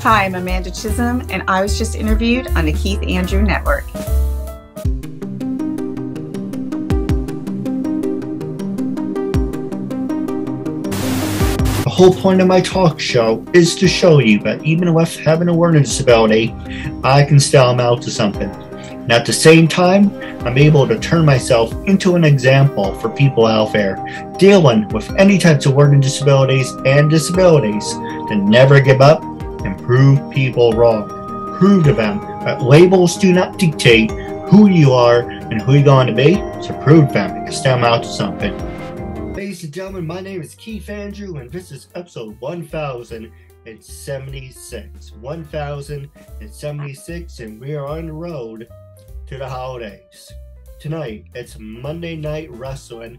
Hi, I'm Amanda Chism, and I was just interviewed on the Keith Andrew Network. The whole point of my talk show is to show you that even with having a learning disability, I can still amount to something. And at the same time, I'm able to turn myself into an example for people out there dealing with any types of learning disabilities and disabilities to never give up and prove people wrong. Prove to them that labels do not dictate who you are and who you're going to be, so prove them and still amount to something. Ladies and gentlemen, my name is Keith Andrew, and this is episode 1076. 1076, and we are on the road to the holidays. Tonight, it's Monday Night Wrestling,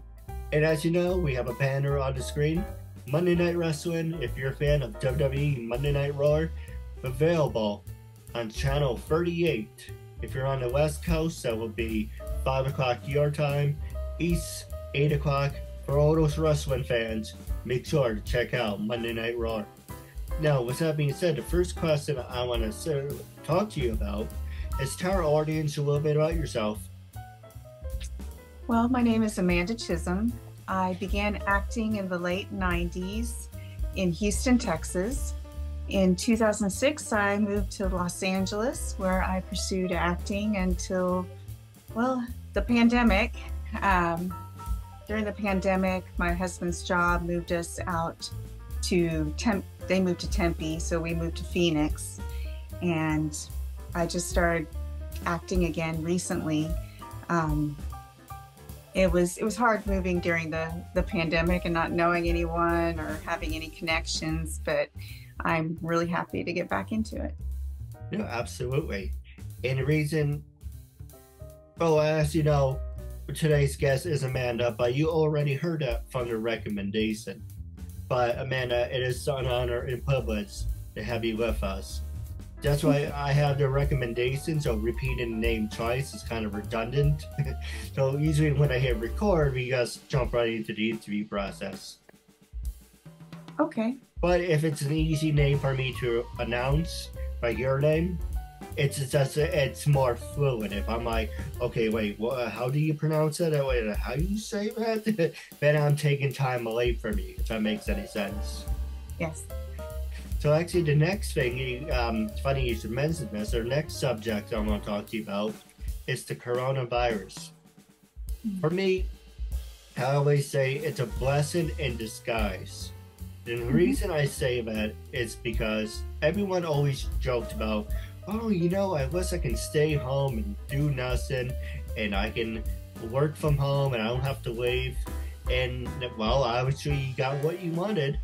and as you know, we have a banner on the screen. Monday Night Wrestling, if you're a fan of WWE Monday Night Raw, available on channel 38. If you're on the West Coast, that will be 5 o'clock your time, East 8 o'clock. For all those wrestling fans, make sure to check out Monday Night Raw. Now, with that being said, the first question I want to talk to you about is tell our audience a little bit about yourself. Well, my name is Amanda Chism. I began acting in the late 90s in Houston, Texas. In 2006, I moved to Los Angeles, where I pursued acting until, well, the pandemic. During the pandemic, my husband's job moved us out to they moved to Tempe, so we moved to Phoenix. And I just started acting again recently. It was hard moving during the pandemic and not knowing anyone or having any connections, but I'm really happy to get back into it. No, absolutely. And the reason, well, as you know, today's guest is Amanda, but you already heard that from the recommendation. But Amanda, it is an honor and privilege to have you with us. That's why I have the recommendation, so repeating the name twice is kind of redundant. So usually when I hit record, we just jump right into the interview process. Okay. But if it's an easy name for me to announce, like your name, it's more fluid. If I'm like, okay, wait, how do you pronounce it? How do you say that? Then I'm taking time away from you, if that makes any sense. Yes. So actually, the next thing, it's funny you should mention this. Our next subject I want to talk to you about is the coronavirus. For me, I always say it's a blessing in disguise. And the reason I say that is because everyone always joked about, oh, you know, I wish I can stay home and do nothing, and I can work from home and I don't have to leave. And, well, obviously you got what you wanted.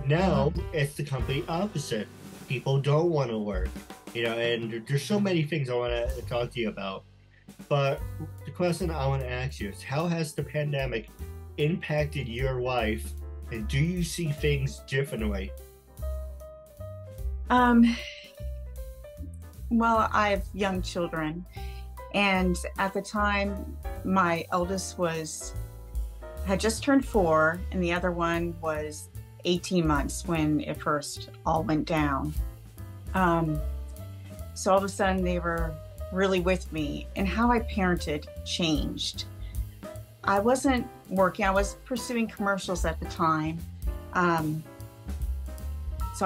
Now, it's the complete opposite. People don't want to work, you know, and there's so many things I want to talk to you about. But the question I want to ask you is, how has the pandemic impacted your life, and do you see things differently? Well, I have young children, and at the time, my eldest had just turned 4, and the other one was 18 months when it first all went down. So all of a sudden, they were really with me, and how I parented changed. I wasn't working. I was pursuing commercials at the time, so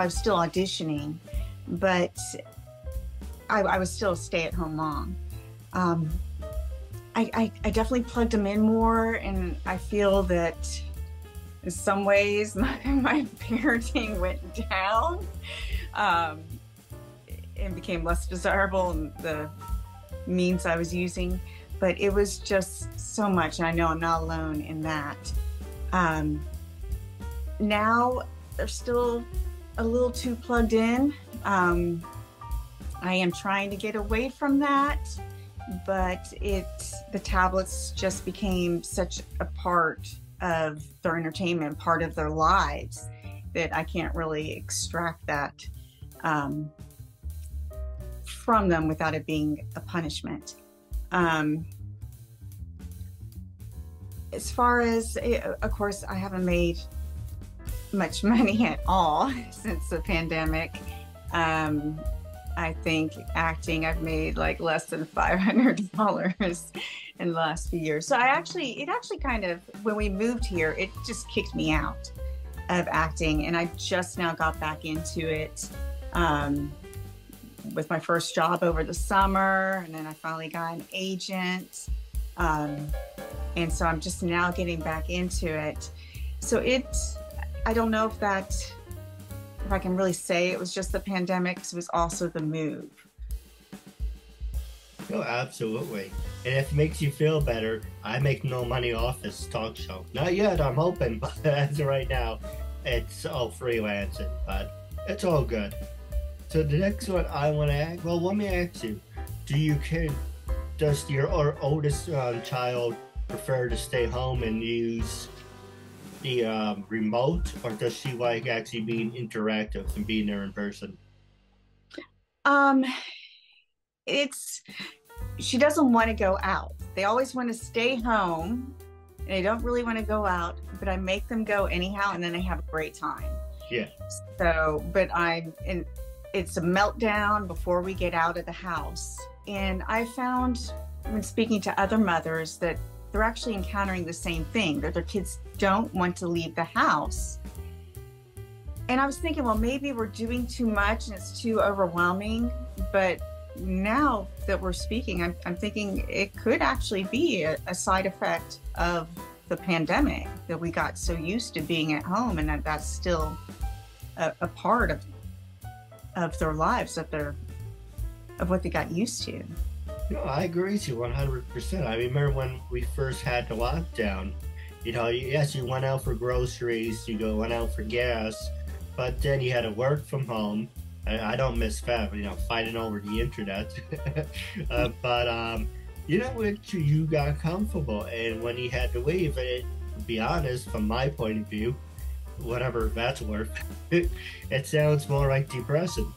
I was still auditioning, but I was still a stay-at-home mom. I definitely plugged them in more, and I feel that in some ways my parenting went down and became less desirable in the means I was using. But it was just so much, and I know I'm not alone in that. Now they're still a little too plugged in. I am trying to get away from that, but the tablets just became such a part of their entertainment, part of their lives, that I can't really extract that from them without it being a punishment. As far as, of course, I haven't made much money at all since the pandemic. I think acting, I've made like less than $500 in the last few years. So it actually kind of, when we moved here, it just kicked me out of acting. And I just now got back into it with my first job over the summer. And then I finally got an agent. And so I'm just now getting back into it. So I don't know if I can really say it was just the pandemic, because it was also the move. No, absolutely. And if it makes you feel better, I make no money off this talk show. Not yet, I'm hoping, but as of right now, it's all freelancing, but it's all good. So the next one I want to ask, well, let me ask you, does your oldest child prefer to stay home and use the remote, or does she like actually being interactive and being there in person? She doesn't want to go out. They always want to stay home, and they don't really want to go out, but I make them go anyhow, and then they have a great time. Yeah. So, but it's a meltdown before we get out of the house. And I found, when speaking to other mothers, that they're actually encountering the same thing, that their kids don't want to leave the house. And I was thinking, well, maybe we're doing too much and it's too overwhelming. But now that we're speaking, I'm thinking it could actually be a side effect of the pandemic, that we got so used to being at home, and that's still a part of their lives, of what they got used to. No, I agree with you 100%. I remember when we first had the lockdown, yes, you went out for groceries, went out for gas, but then you had to work from home. I don't miss that, fighting over the internet. But you got comfortable, and when you had to leave, to be honest, from my point of view, whatever that's worth, it sounds more like depressing.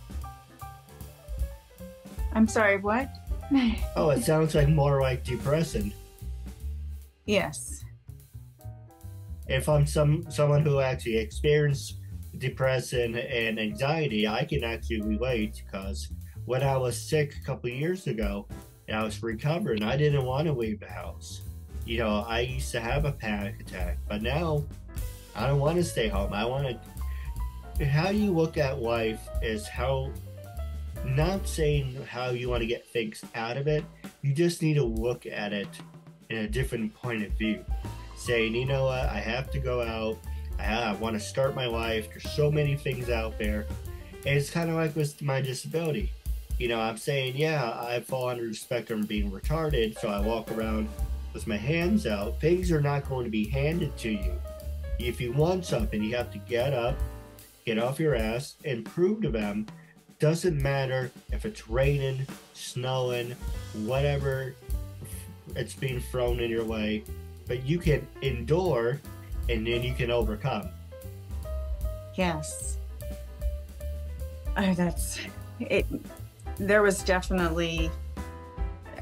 I'm sorry, what? Oh, it sounds like more like depressing. Yes. If I'm someone who actually experienced depression and anxiety, I can actually relate, because when I was sick a couple of years ago and I was recovering, I didn't want to leave the house. I used to have a panic attack, but now I don't want to stay home. How you look at life is not saying how you want to get things out of it. You just need to look at it in a different point of view. Saying, you know what, I have to go out. I want to start my life. There's so many things out there. And it's kind of like with my disability. I'm saying, yeah, I fall under the spectrum of being retarded, so I walk around with my hands out. Things are not going to be handed to you. If you want something, you have to get up, get off your ass, and prove to them. Doesn't matter if it's raining, snowing, whatever it's being thrown in your way, but you can endure, and then you can overcome. Yes. That's it. There was definitely,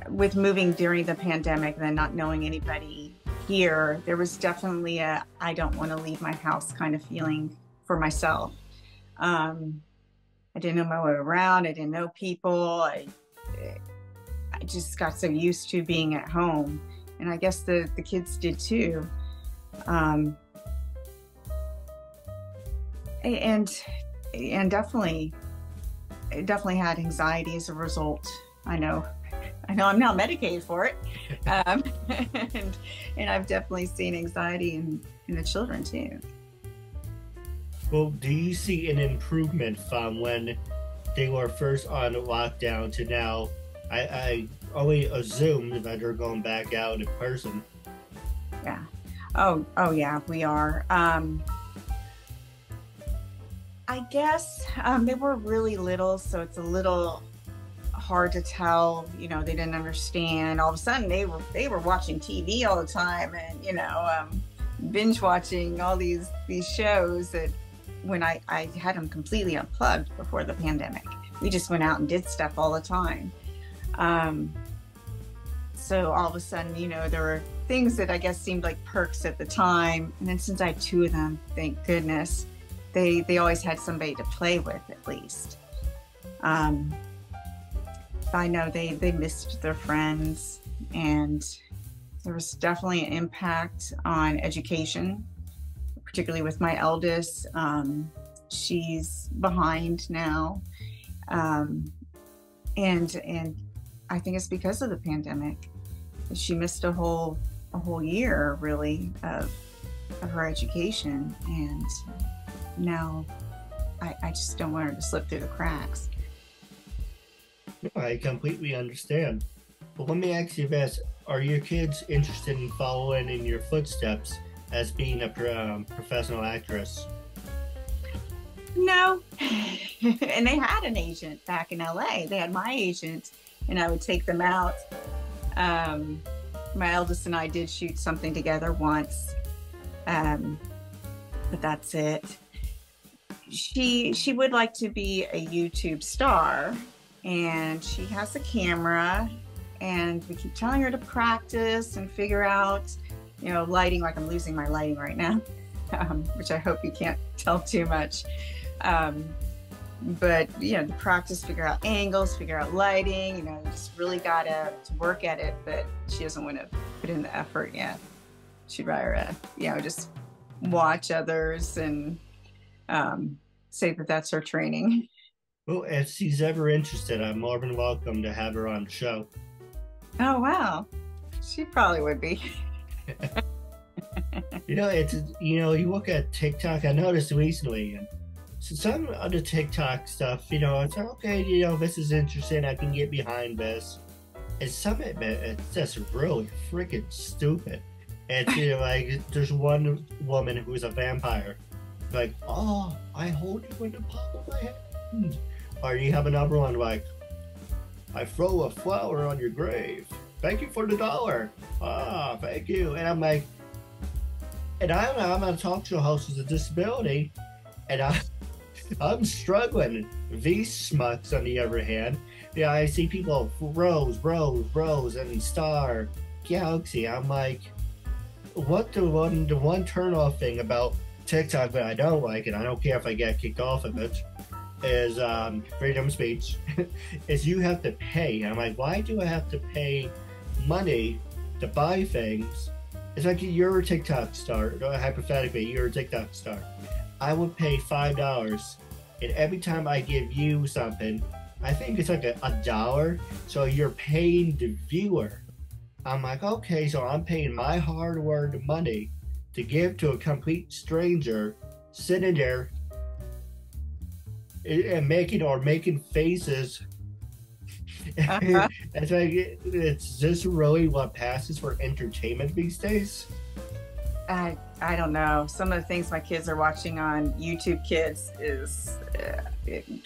with moving during the pandemic, then not knowing anybody here, there was definitely I don't want to leave my house kind of feeling for myself. I didn't know my way around. I didn't know people. I just got so used to being at home, and I guess the kids did too. And definitely had anxiety as a result. I know I'm now medicated for it. And I've definitely seen anxiety in the children too. Well, do you see an improvement from when they were first on lockdown to now? I only assume that they're going back out in person. Yeah. Oh yeah, we are. I guess they were really little, so it's a little hard to tell. They didn't understand. All of a sudden, they were watching TV all the time, and binge watching all these shows that, when I had them completely unplugged before the pandemic. We just went out and did stuff all the time. So all of a sudden, there were things that I guess seemed like perks at the time. And then since I had two of them, thank goodness, they always had somebody to play with at least. Um, I know they missed their friends, and there was definitely an impact on education, particularly with my eldest. She's behind now. And I think it's because of the pandemic. She missed a whole year really of her education, and now I just don't want her to slip through the cracks. I completely understand. But let me ask you this. Are your kids interested in following in your footsteps as being a professional actress? No. And they had an agent back in LA. They had my agent, and I would take them out. My eldest and I did shoot something together once, but that's it. She would like to be a YouTube star, and she has a camera, and we keep telling her to practice and figure out, lighting. Like, I'm losing my lighting right now, which I hope you can't tell too much. But to practice, figure out angles, figure out lighting, you just really gotta work at it, but she doesn't want to put in the effort yet. She'd rather, just watch others and say that that's her training. Well, if she's ever interested, I'm more than welcome to have her on the show. Oh, wow. She probably would be. You look at TikTok, I noticed recently, and some of the TikTok stuff, it's okay, this is interesting, I can get behind this. And some of it, it's just really freaking stupid. It's, like, there's one woman who's a vampire. Like, oh, I hold you in the palm of my hand. Or you have another one like, I throw a flower on your grave. Thank you for the $1. Ah, thank you. And I'm like, and I'm a talk show host with a disability, and I'm struggling. These smucks, on the other hand, I see people rose, and star, galaxy. I'm like, what the one turn off thing about TikTok that I don't like, and I don't care if I get kicked off of it, is freedom of speech, is you have to pay. And I'm like, why do I have to pay money to buy things? It's like, you're a TikTok star, hypothetically, you're a TikTok star. I would pay $5, and every time I give you something, I think it's like $1, so you're paying the viewer. I'm like, okay, so I'm paying my hard-earned money to give to a complete stranger sitting there and making faces. Uh-huh. It's like, it's just really what passes for entertainment these days. I don't know. Some of the things my kids are watching on YouTube Kids is,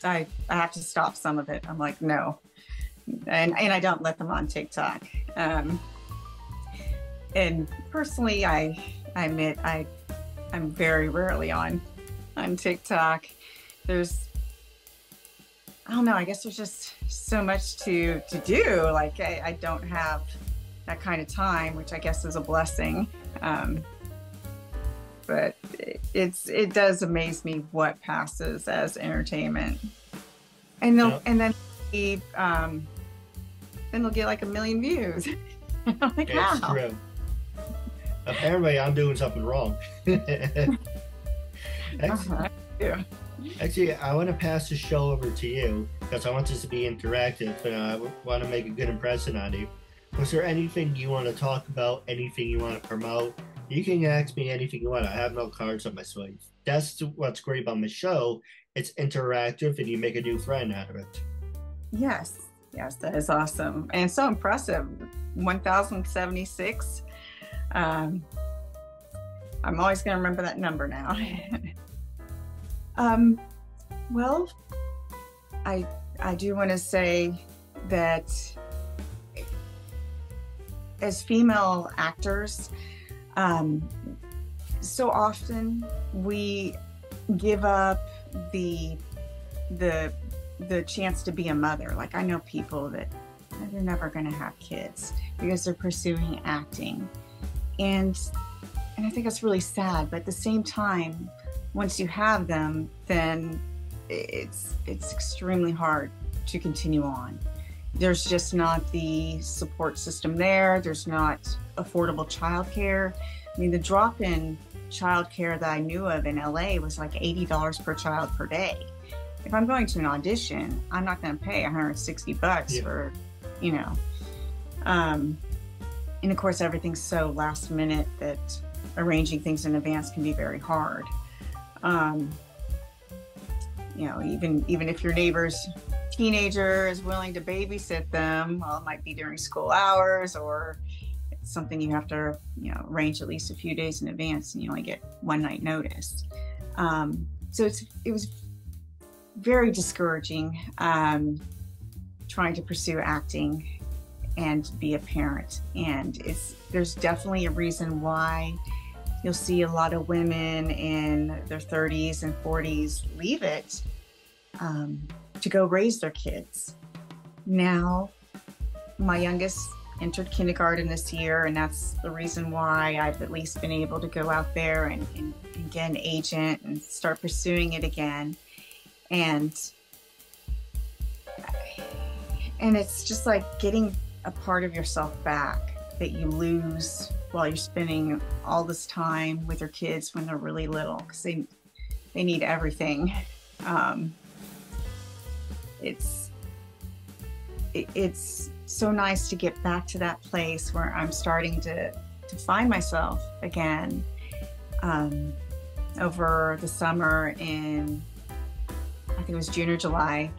I have to stop some of it. I'm like, no. And I don't let them on TikTok. And personally, I admit I'm very rarely on TikTok. I don't know, I guess there's just so much to do. Like, I don't have that kind of time, which I guess is a blessing. But it does amaze me what passes as entertainment. And then they'll get like 1 million views. I'm like, it's wow. True. Apparently, I'm doing something wrong. Yeah. Actually, I want to pass the show over to you because I want this to be interactive, and I want to make a good impression on you. Was there anything you want to talk about? Anything you want to promote? You can ask me anything you want. I have no cards on my sleeve. That's what's great about my show. It's interactive, and you make a new friend out of it. Yes, that is awesome and so impressive. 1,076. I'm always going to remember that number now. Well, I do want to say that as female actors, so often we give up the chance to be a mother. Like, I know people that they're never going to have kids because they're pursuing acting, and I think that's really sad. But at the same time, once you have them, then it's extremely hard to continue on. There's just not the support system there. There's not affordable childcare. I mean, the drop-in childcare that I knew of in LA was like $80 per child per day. If I'm going to an audition, I'm not going to pay $160 for, you know. And of course, everything's so last minute that arranging things in advance can be very hard. You know, even if your neighbor's teenager is willing to babysit them, well, it might be during school hours, or it's something you have to, you know, arrange at least a few days in advance, and you only get one night notice. So it was very discouraging trying to pursue acting and be a parent. And there's definitely a reason why you'll see a lot of women in their 30s and 40s leave it to go raise their kids. Now, my youngest entered kindergarten this year, and that's the reason why I've at least been able to go out there and get an agent and start pursuing it again. And it's just like getting a part of yourself back that you lose while you're spending all this time with your kids when they're really little, because they need everything. It's so nice to get back to that place where I'm starting to find myself again. Over the summer in, I think it was June or July,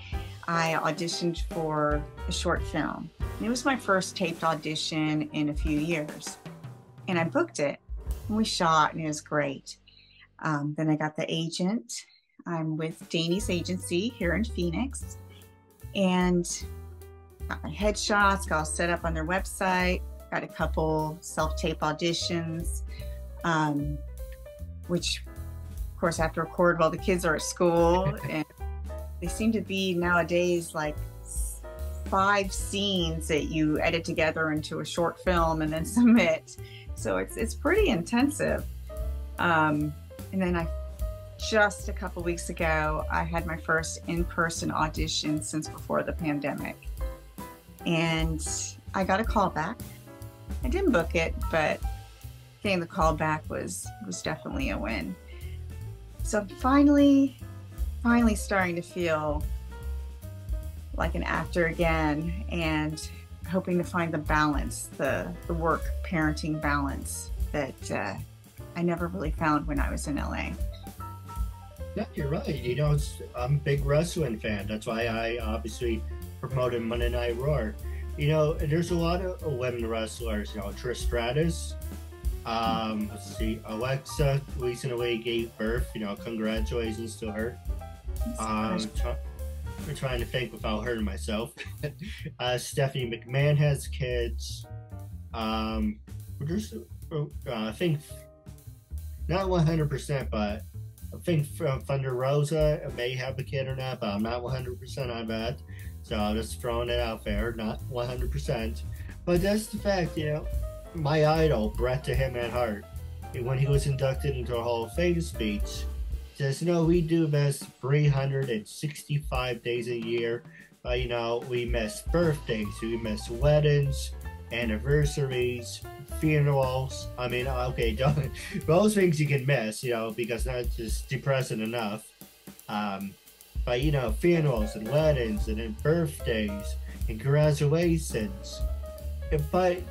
I auditioned for a short film. And it was my first taped audition in a few years. And I booked it, and we shot, and it was great. Then I got the agent. I'm with Danny's agency here in Phoenix, and got my headshots, got all set up on their website, got a couple self-tape auditions, which of course I have to record while the kids are at school. And they seem to be nowadays like 5 scenes that you edit together into a short film and then submit. So it's pretty intensive. And then just a couple weeks ago, I had my first in-person audition since before the pandemic. And I got a call back. I didn't book it, but getting the call back was definitely a win. So I'm finally starting to feel like an actor again, and hoping to find the balance, the work parenting balance that I never really found when I was in LA. Yeah, you're right. You know, I'm a big wrestling fan. That's why I obviously promoted Monday Night Raw. You know, there's a lot of women wrestlers. You know, Trish Stratus. Let's see, Alexa recently gave birth. You know, congratulations to her. I'm trying to think without hurting myself. Stephanie McMahon has kids. There's, I think, not 100%, but I think Thunder Rosa may have a kid or not, but I'm not 100% on that. So I'm just throwing it out there, not 100%. But that's the fact, you know, my idol, Bret the Hitman Hart, when he was inducted into a Hall of Fame speech, says, you know, we do miss 365 days a year. You know, we miss birthdays, we miss weddings, anniversaries, funerals. I mean, okay, those things you can miss, you know, because that's just depressing enough. But, you know, funerals and weddings and then birthdays and congratulations. But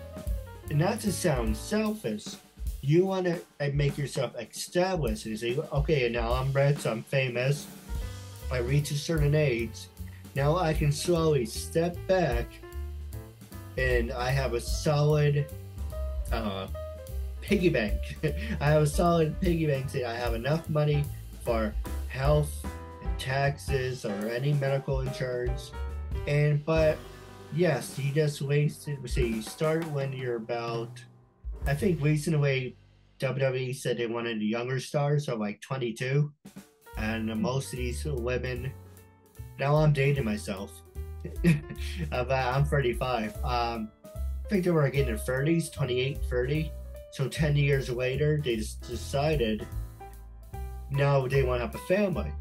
not to sound selfish, you want to make yourself established and say, okay, now I'm rich, I'm famous, I reach a certain age, now I can slowly step back and I have a solid piggy bank. I have a solid piggy bank saying I have enough money for health and taxes or any medical insurance. But yes, you just wasted, you start when you're about, I think recently WWE said they wanted younger stars, so like 22. And most of these women, now I'm dating myself. I'm 35. I think they were like in their 30s, 28, 30. So 10 years later, they just decided now they want to have a family.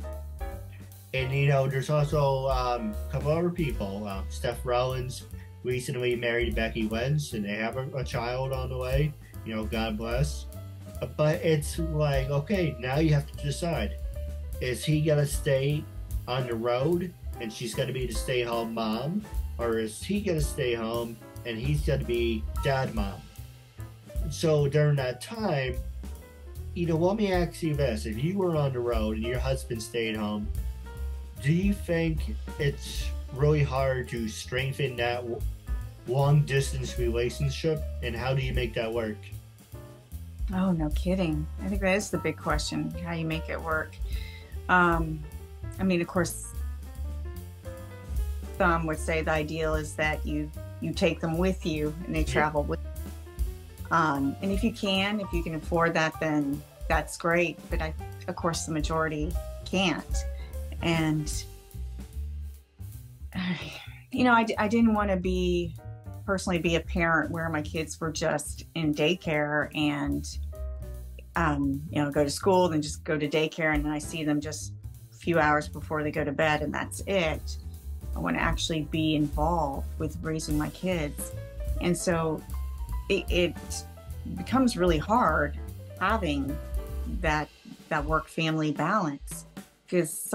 And there's also a couple other people. Steph Rollins recently married Becky Lynch, and they have a child on the way. God bless. But it's like, okay, now you have to decide: is he gonna stay on the road, and she's gonna be the stay-home mom, or is he gonna stay home and he's gonna be dad mom? So during that time, let me ask you this: if you were on the road and your husband stayed home, do you think it's really hard to strengthen that long distance relationship, and how do you make that work? Oh, no kidding. I think that is the big question, how you make it work. Of course, some would say the ideal is that you take them with you and they travel with you. And if you can afford that, then that's great. But of course, the majority can't. And, I didn't want to personally be a parent where my kids were just in daycare and, go to school, then just go to daycare, and then I see them just a few hours before they go to bed, and that's it. I want to actually be involved with raising my kids. And so it becomes really hard having that work-family balance, because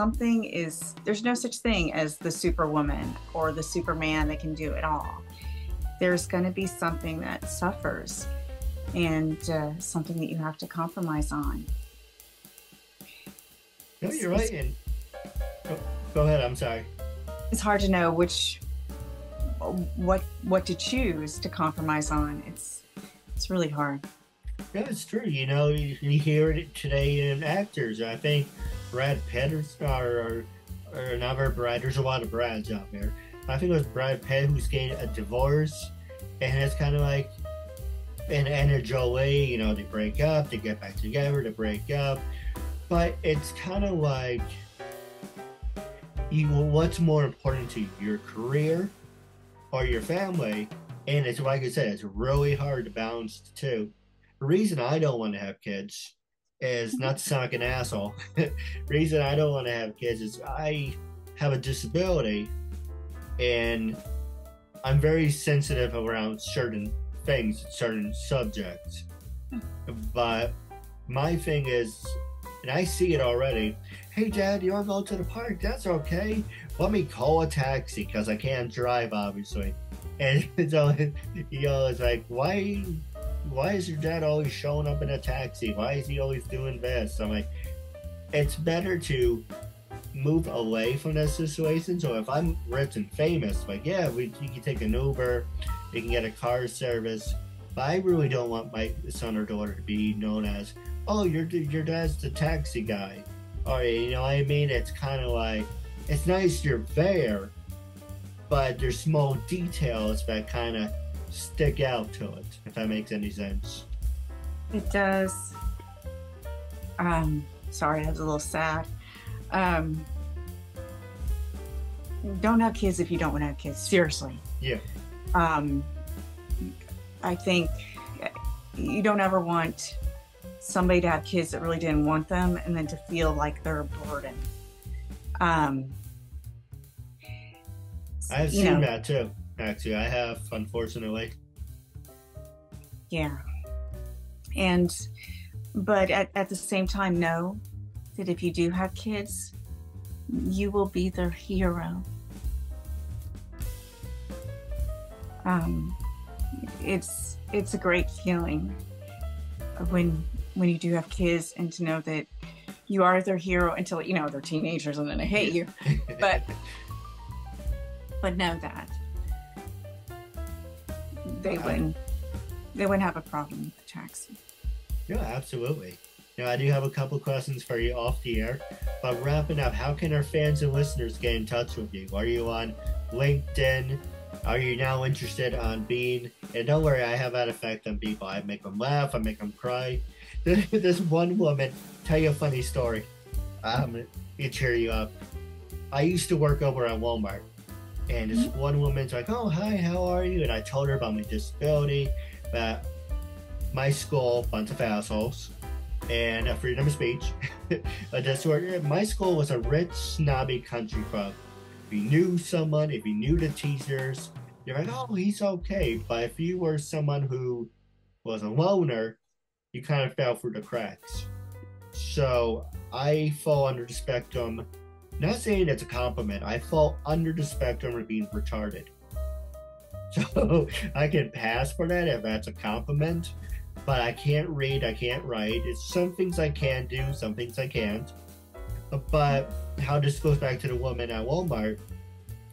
there's no such thing as the superwoman or the superman that can do it all. There's going to be something that suffers, and something that you have to compromise on. No, you're right. And go ahead. I'm sorry. It's hard to know what to choose to compromise on. It's really hard. Yeah, it's true. You hear it today in actors. I think Brad Pitt or another Brad. There's a lot of Brads out there. I think it was Brad Pitt who's getting a divorce, and it's kind of like in Anna Jolie, they break up, they get back together, they break up, but it's kind of like, what's more important to you, your career or your family? And it's like I said, it's really hard to balance the two. The reason I don't want to have kids is, not to sound like an asshole, the reason I don't want to have kids is I have a disability, and I'm very sensitive around certain things, certain subjects. But my thing is, and I see it already, hey Dad, you want to go to the park? That's okay. Let me call a taxi, because I can't drive, obviously. And so, it's like, why is your dad always showing up in a taxi? Why is he always doing this? I'm like, it's better to move away from that situation. So if I'm rich and famous, like, yeah, you can take an Uber, you can get a car service, but I really don't want my son or daughter to be known as, oh, your dad's the taxi guy. Or, it's kind of like, it's nice you're there, but there's small details that kind of stick out to it, if that makes any sense. It does. Sorry, I was a little sad. Don't have kids if you don't want to have kids. Seriously. Yeah. I think you don't ever want somebody to have kids that really didn't want them, and then to feel like they're a burden. I've seen that too. Actually, I have, unfortunately. Yeah. But at the same time, know that if you do have kids, you will be their hero. It's a great feeling when you do have kids, and to know that you are their hero until they're teenagers and then they hate you. But know that they wouldn't have a problem with the taxi. Yeah, absolutely. I do have a couple questions for you off the air, but wrapping up, how can our fans and listeners get in touch with you? Are you on LinkedIn? Are you now interested on being, and don't worry, I have that effect on people. I make them laugh, I make them cry. This one woman, tell you a funny story. It cheer you up. I used to work over at Walmart, and this one woman's like, oh, hi, how are you? And I told her about my disability, that my school, bunch of assholes, and freedom of speech. My school was a rich, snobby country club. If you knew someone, if you knew the teachers, you're like, oh, he's okay. But if you were someone who was a loner, you kind of fell through the cracks. So I fall under the spectrum, not saying it's a compliment, I fall under the spectrum of being retarded. So I can pass for that if that's a compliment, but I can't read, I can't write. It's some things I can do, some things I can't. But how this goes back to the woman at Walmart,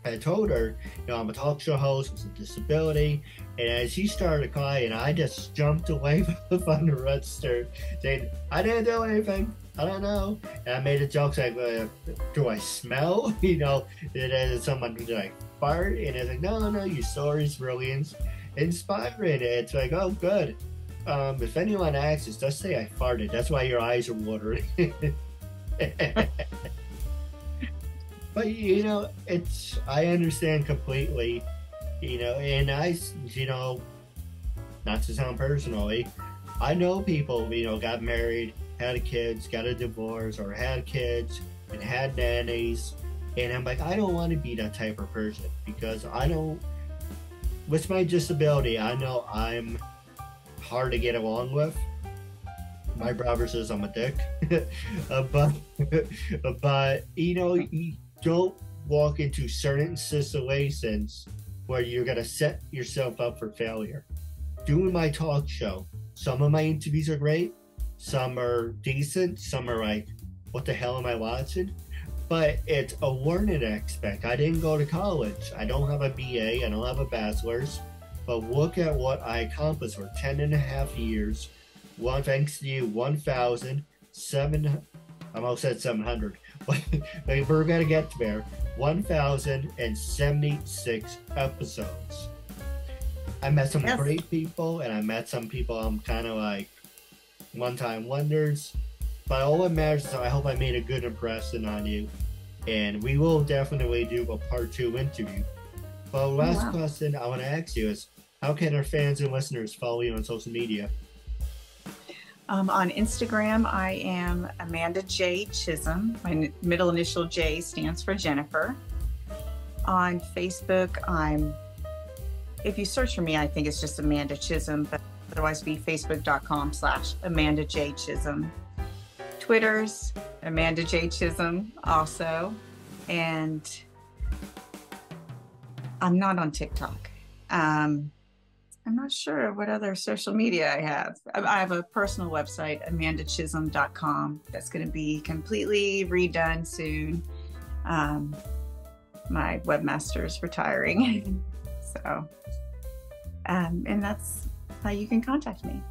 I told her, I'm a talk show host with a disability, and as she started crying, I just jumped away from the register, saying, I didn't do anything, I don't know. And I made a joke like, do I smell? Did someone, did I fart? And it's like, no, your story's really inspiring. It's like, oh, good. If anyone asks, just say I farted. That's why your eyes are watering. But I understand completely, and not to sound personally, I know people, got married, had kids, got a divorce, or had kids and had nannies, and I'm like, I don't want to be that type of person, because with my disability, I know I'm hard to get along with. My brother says I'm a dick, but you don't walk into certain situations where you're gonna set yourself up for failure. Doing my talk show, some of my interviews are great, some are decent, some are like, what the hell am I watching? But it's a learning aspect. I didn't go to college. I don't have a BA, I don't have a bachelor's, but look at what I accomplished for 10 and a half years. Thanks to you, 1,700, I almost said 700, but we're going to get there, 1,076 episodes. I met some great people, and I met some people I'm kind of like one-time wonders, but all that matters is I hope I made a good impression on you, and we will definitely do a part 2 interview. But last question I want to ask you is, how can our fans and listeners follow you on social media? On Instagram, I am Amanda J. Chism. My middle initial J stands for Jennifer. On Facebook, if you search for me, I think it's just Amanda Chism, but otherwise be facebook.com/Amanda J. Chism. Twitter's Amanda J. Chism also. And I'm not on TikTok. I'm not sure what other social media I have. I have a personal website, amandachism.com. That's going to be completely redone soon. My webmaster's retiring. So, and that's how you can contact me.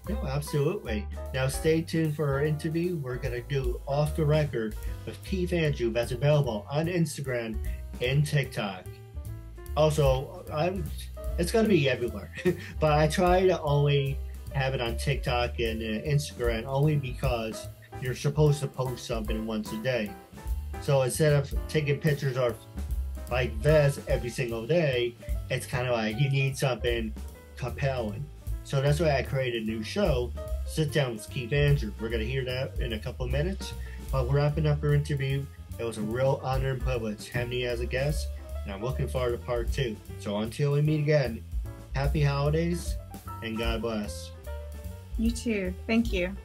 No, absolutely. Now stay tuned for our interview. We're going to do Off the Record with Keith Andrew. That's available on Instagram and TikTok. Also, it's going to be everywhere, but I try to only have it on TikTok and Instagram only because you're supposed to post something once a day. So instead of taking pictures of like this every single day, it's kind of like you need something compelling. So that's why I created a new show, Sit Down with Keith Andrew. We're going to hear that in a couple of minutes. But we're wrapping up our interview. It was a real honor and privilege having you as a guest, and I'm looking forward to part 2. So until we meet again, happy holidays and God bless. You too. Thank you.